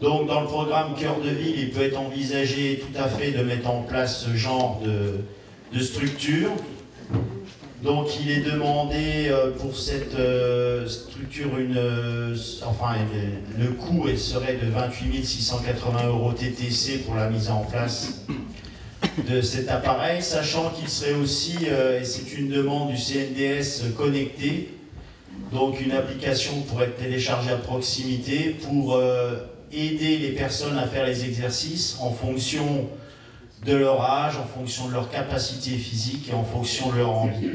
Donc dans le programme Cœur de Ville, il peut être envisagé tout à fait de mettre en place ce genre de structure. Donc il est demandé pour cette structure, le coût serait de 28 680 € TTC pour la mise en place de cet appareil, sachant qu'il serait aussi, et c'est une demande du CNDS, connecté, donc une application pourrait être téléchargée à proximité pour aider les personnes à faire les exercices en fonction de leur âge, en fonction de leur capacité physique et en fonction de leur envie.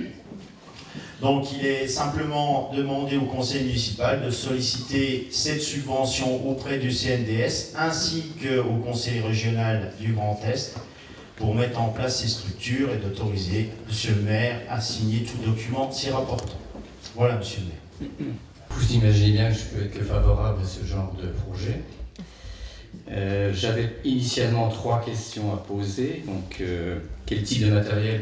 Donc il est simplement demandé au conseil municipal de solliciter cette subvention auprès du CNDS ainsi qu'au conseil régional du Grand Est pour mettre en place ces structures et d'autoriser monsieur le maire à signer tout document s'y rapportant. Voilà, monsieur le maire. Vous imaginez bien que je peux être que favorable à ce genre de projet. J'avais initialement 3 questions à poser. Donc, quel type de matériel?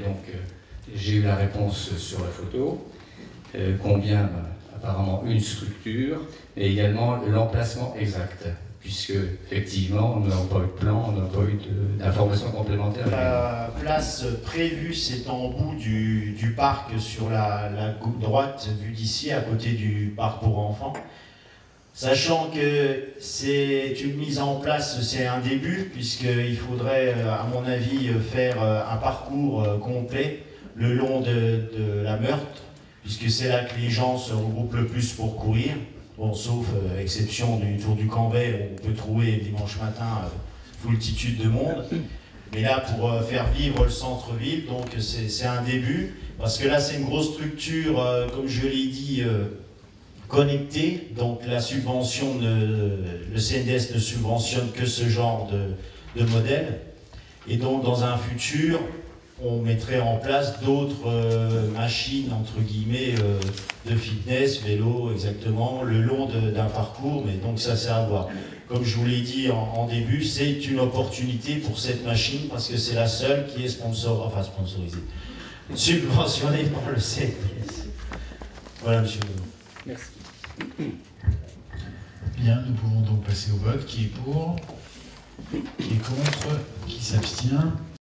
J'ai eu la réponse sur la photo. Combien? Apparemment une structure. Et également l'emplacement exact. Puisque, effectivement, nous n'avons pas eu de plan, on n'a pas eu d'informations complémentaires. La place prévue, c'est en bout du parc, sur la droite vue d'ici, à côté du parc pour enfants. Sachant que c'est une mise en place, c'est un début, puisqu'il faudrait, à mon avis, faire un parcours complet le long de la Meurthe, puisque c'est là que les gens se regroupent le plus pour courir. Bon, sauf exception du Tour du Cambrai, où on peut trouver dimanche matin foultitude de monde. Mais là, pour faire vivre le centre-ville, donc c'est un début, parce que là, c'est une grosse structure, comme je l'ai dit, connectée. Donc la subvention, le CNDS ne subventionne que ce genre de modèle. Et donc, dans un futur, on mettrait en place d'autres machines, entre guillemets, de fitness, vélo, exactement, le long d'un parcours, mais donc ça, c'est à voir. Comme je vous l'ai dit en début, c'est une opportunité pour cette machine, parce que c'est la seule qui est sponsorisée, subventionnée par le CNDS. Voilà, monsieur. Merci. Bien, nous pouvons donc passer au vote. Qui est pour? Qui est contre? Qui s'abstient?